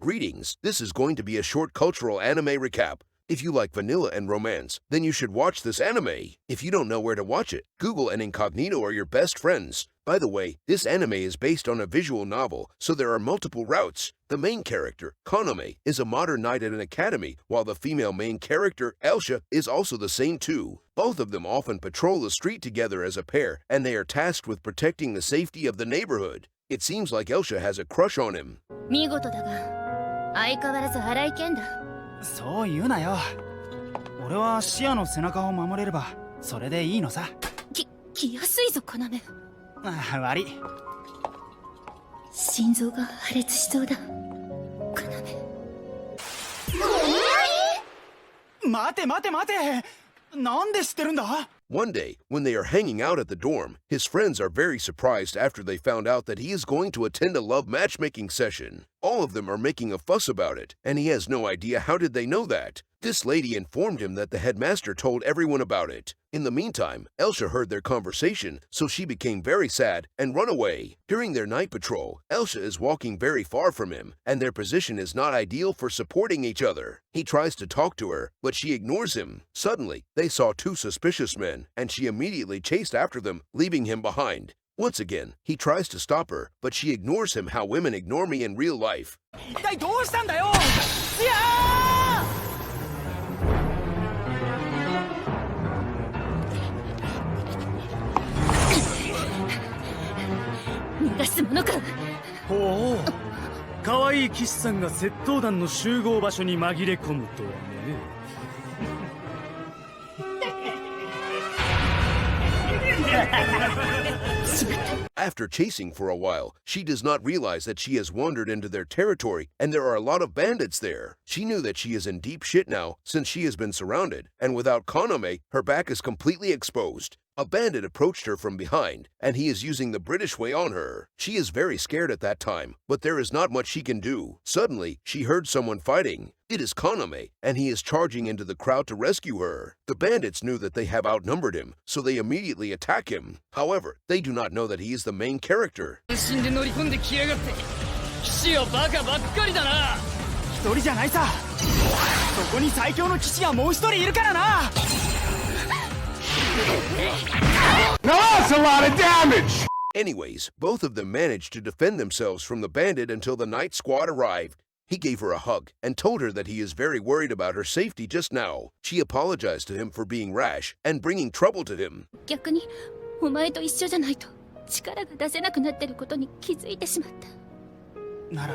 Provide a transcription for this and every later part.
Greetings, this is going to be a short cultural anime recap. If you like vanilla and romance, then you should watch this anime. If you don't know where to watch it, Google and Incognito are your best friends. By the way, this anime is based on a visual novel, so there are multiple routes. The main character, Kaname, is a modern knight at an academy, while the female main character, Elsa, is also the same too. Both of them often patrol the street together as a pair, and they are tasked with protecting the safety of the neighborhood. It seems like Elsa has a crush on him. 見事だが、相変わらず荒い剣だ。そう言うなよ。俺はシアの背中を守れればそれでいいのさ。来やすいぞ、要。悪い。心臓が破裂しそうだ。要。待て待て待て。なんで知ってるんだ？ One day, when they are hanging out at the dorm, his friends are very surprised after they found out that he is going to attend a love matchmaking session. All of them are making a fuss about it, and he has no idea how did they know that. This lady informed him that the headmaster told everyone about it. In the meantime, Elsa heard their conversation, so she became very sad and run away. During their night patrol, Elsa is walking very far from him, and their position is not ideal for supporting each other. He tries to talk to her, but she ignores him. Suddenly, they saw two suspicious men, and she immediately chased after them, leaving him behind. Once again, he tries to stop her, but she ignores him how women ignore me in real life. 一体どうしたんだよ。シア逃がすものか。ほう、可愛い騎士さんが窃盗団の集合場所に紛れ込むとはね。After chasing for a while, she does not realize that she has wandered into their territory and there are a lot of bandits there. She knew that she is in deep shit now since she has been surrounded, and without Kaname, her back is completely exposed. A bandit approached her from behind, and he is using the British way on her. She is very scared at that time, but there is not much she can do. Suddenly, she heard someone fighting. It is Kaname, and he is charging into the crowd to rescue her. The bandits knew that they have outnumbered him, so they immediately attack him. However, they do not know that he is the main character. 一人じゃないさ。そこに最強の騎士がもう一人いるからな。Now that's a lot of damage! Anyways, both of them managed to defend themselves from the bandit until the night squad arrived. He gave her a hug and told her that he is very worried about her safety just now. She apologized to him for being rash and bringing trouble to him. 逆に、お前と一緒じゃないと力が出せなくなってることに気づいてしまった。なら、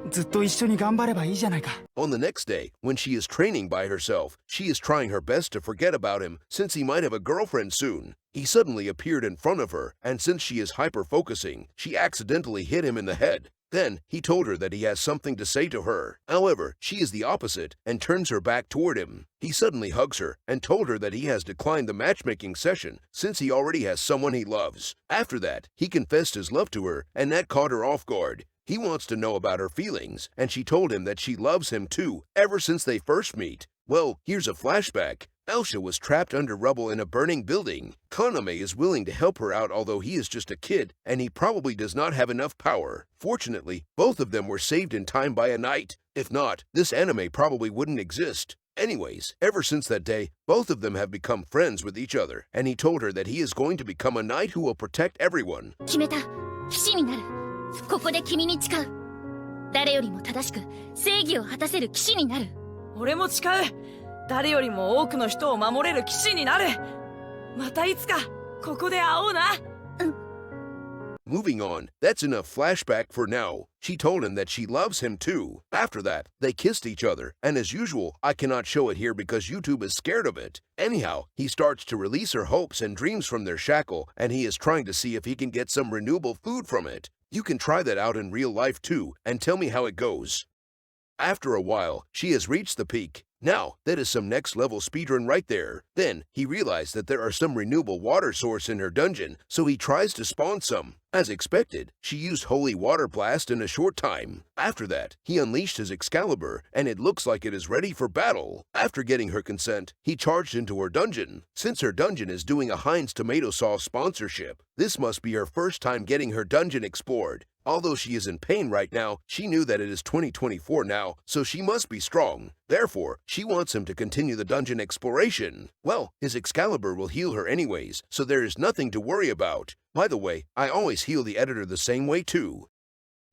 ずっと一緒に頑張ればいいじゃないか。On the next day, when she is training by herself, she is trying her best to forget about him since he might have a girlfriend soon. He suddenly appeared in front of her, and since she is hyper-focusing, she accidentally hit him in the head. Then, he told her that he has something to say to her. However, she is the opposite and turns her back toward him. He suddenly hugs her and told her that he has declined the matchmaking session since he already has someone he loves. After that, he confessed his love to her, and that caught her off guard. He wants to know about her feelings, and she told him that she loves him too, ever since they first meet. Well, here's a flashback. Elsa was trapped under rubble in a burning building. Kaname is willing to help her out although he is just a kid, and he probably does not have enough power. Fortunately, both of them were saved in time by a knight. If not, this anime probably wouldn't exist. Anyways, ever since that day, both of them have become friends with each other, and he told her that he is going to become a knight who will protect everyone. 決めた。騎士になる。ここで君に誓う。誰よりも正しく正義を果たせる騎士になる。俺も誓う。誰よりも多くの人を守れる騎士になる。またいつかここで会おうな。Moving on, that's enough flashback for now. She told him that she loves him too. After that, they kissed each other, and as usual, I cannot show it here because YouTube is scared of it. Anyhow, he starts to release her hopes and dreams from their shackle, and he is trying to see if he can get some renewable food from it. You can try that out in real life too, and tell me how it goes. After a while, she has reached the peak. Now, that is some next level speedrun right there. Then, he realized that there are some renewable water source in her dungeon, so he tries to spawn some. As expected, she used Holy Water Blast in a short time. After that, he unleashed his Excalibur, and it looks like it is ready for battle. After getting her consent, he charged into her dungeon. Since her dungeon is doing a Heinz tomato sauce sponsorship, this must be her first time getting her dungeon explored. Although she is in pain right now, she knew that it is 2024 now, so she must be strong. Therefore, she wants him to continue the dungeon exploration. Well, his Excalibur will heal her anyways, so there is nothing to worry about. By the way, I always heal the editor the same way too.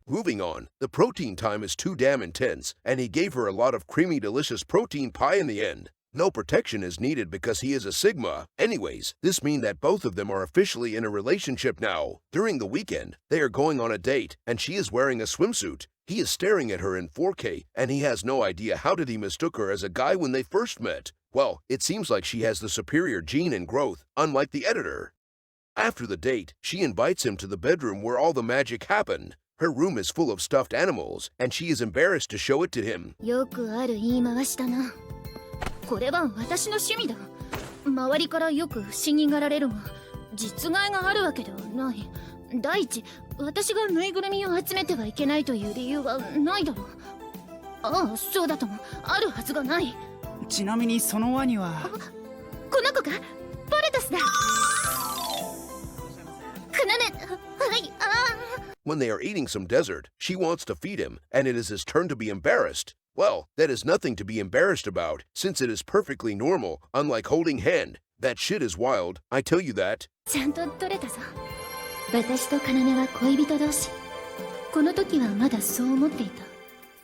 Moving on, the protein time is too damn intense, and he gave her a lot of creamy delicious protein pie in the end. No protection is needed because he is a Sigma. Anyways, this means that both of them are officially in a relationship now. During the weekend, they are going on a date, and she is wearing a swimsuit. He is staring at her in 4K, and he has no idea how did he mistook her as a guy when they first met. Well, it seems like she has the superior gene and growth, unlike the editor. After the date, she invites him to the bedroom where all the magic happened. Her room is full of stuffed animals, and she is embarrassed to show it to him. よくある言い回しだな。これは私の趣味だ。周りからよく不思議がられるが、実害があるわけではない。第一、私がぬいぐるみを集めてはいけないという理由はないだろう。ああ、そうだとも、あるはずがない。ちなみにそのワニはこの子か？ポルトスだ。くなね、はい、When they are eating some dessert, she wants to feed him, and it is his turn to be embarrassed. Well, that is nothing to be embarrassed about, since it is perfectly normal, unlike holding hand. That shit is wild, I tell you that. ちゃんと取れたぞ。私とカナネは恋人同士。この時はまだそう思っていた。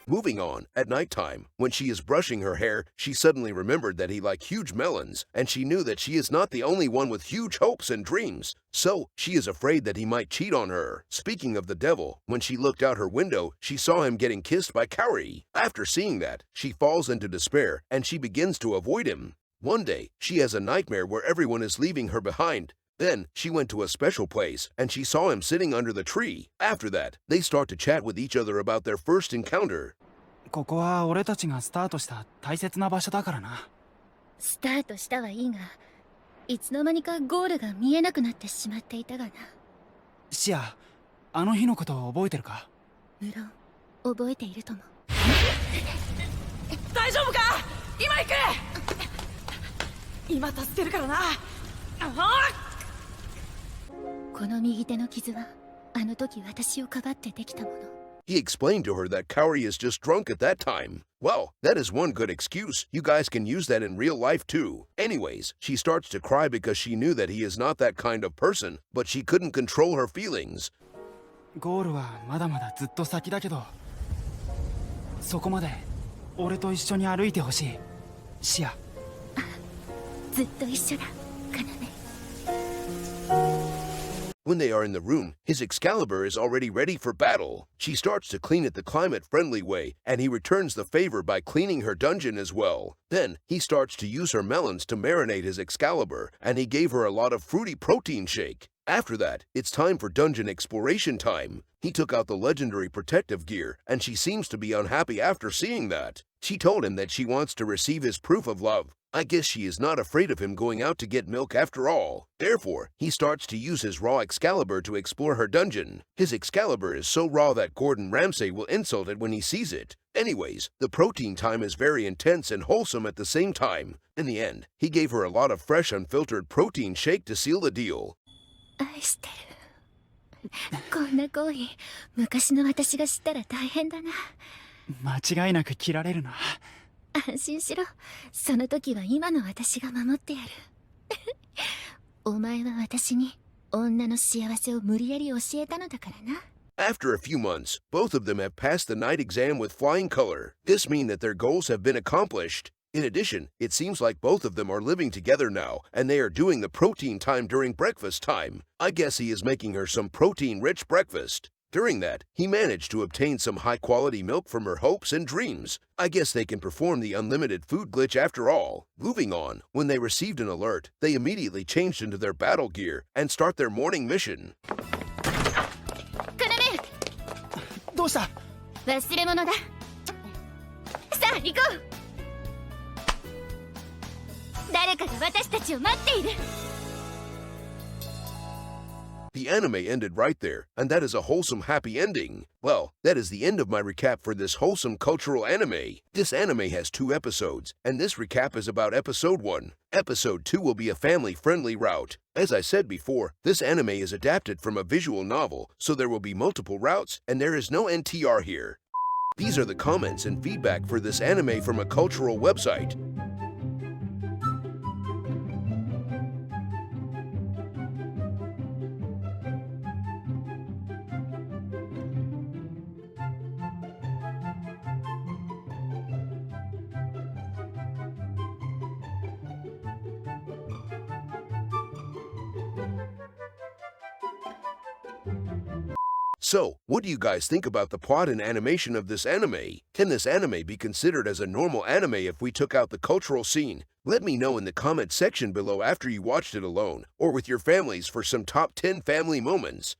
Moving on, at nighttime, when she is brushing her hair, she suddenly remembered that he liked huge melons, and she knew that she is not the only one with huge hopes and dreams. So, she is afraid that he might cheat on her. Speaking of the devil, when she looked out her window, she saw him getting kissed by Kaori. After seeing that, she falls into despair, and she begins to avoid him. One day, she has a nightmare where everyone is leaving her behind. Then, she went to a special place, and she saw him sitting under the tree. After that, they start to chat with each other about their first encounter. ここは俺たちがスタートした大切な場所だからな。スタートしたはいいが、いつの間にかゴールが見えなくなってしまっていたがな。シア、あの日のことを覚えてるか？無論、覚えているとも。大丈夫か？今行く。今助けるからな。この右手の傷は、あの時私をかばってできたもの。He explained to her that Kaori is just drunk at that time. Well, that is one good excuse. You guys can use that in real life too. Anyways, she starts to cry because she knew that he is not that kind of person, but she couldn't control her feelings. ゴールはまだまだずっと先だけど、そこまで俺と一緒に歩いてほしい。シア。ずっと一緒だ、カナメ。When they are in the room, his Excalibur is already ready for battle. She starts to clean it the climate-friendly way, and he returns the favor by cleaning her dungeon as well. Then, he starts to use her melons to marinate his Excalibur, and he gave her a lot of fruity protein shake. After that, it's time for dungeon exploration time. He took out the legendary protective gear, and she seems to be unhappy after seeing that. She told him that she wants to receive his proof of love. I guess she is not afraid of him going out to get milk after all. Therefore, he starts to use his raw Excalibur to explore her dungeon. His Excalibur is so raw that Gordon Ramsay will insult it when he sees it. Anyways, the protein time is very intense and wholesome at the same time. In the end, he gave her a lot of fresh unfiltered protein shake to seal the deal. 愛してる。こんな行為、昔の私が知ったら大変だな。間違いなく切られるな。安心しろ。その時は今の私が守ってやる。お前は私に女の幸せを無理やり教えたのだからな。After a few months, both of them have passed the night exam with flying color. This means that their goals have been accomplished. In addition, it seems like both of them are living together now, and they are doing the protein time during breakfast time. I guess he is making her some protein-rich breakfast. During that, he managed to obtain some high-quality milk from her hopes and dreams. I guess they can perform the unlimited food glitch after all. Moving on, when they received an alert, they immediately changed into their battle gear and start their morning mission. カナメ、どうした？忘れ物だ。さあ行こう。誰かが私たちを待っている。The anime ended right there, and that is a wholesome happy ending. Well, that is the end of my recap for this wholesome cultural anime. This anime has 2 episodes, and this recap is about episode 1. Episode 2 will be a family-friendly route. As I said before, this anime is adapted from a visual novel, so there will be multiple routes, and there is no NTR here. These are the comments and feedback for this anime from a cultural website. So, what do you guys think about the plot and animation of this anime? Can this anime be considered as a normal anime if we took out the cultural scene? Let me know in the comment section below after you watched it alone, or with your families for some top 10 family moments.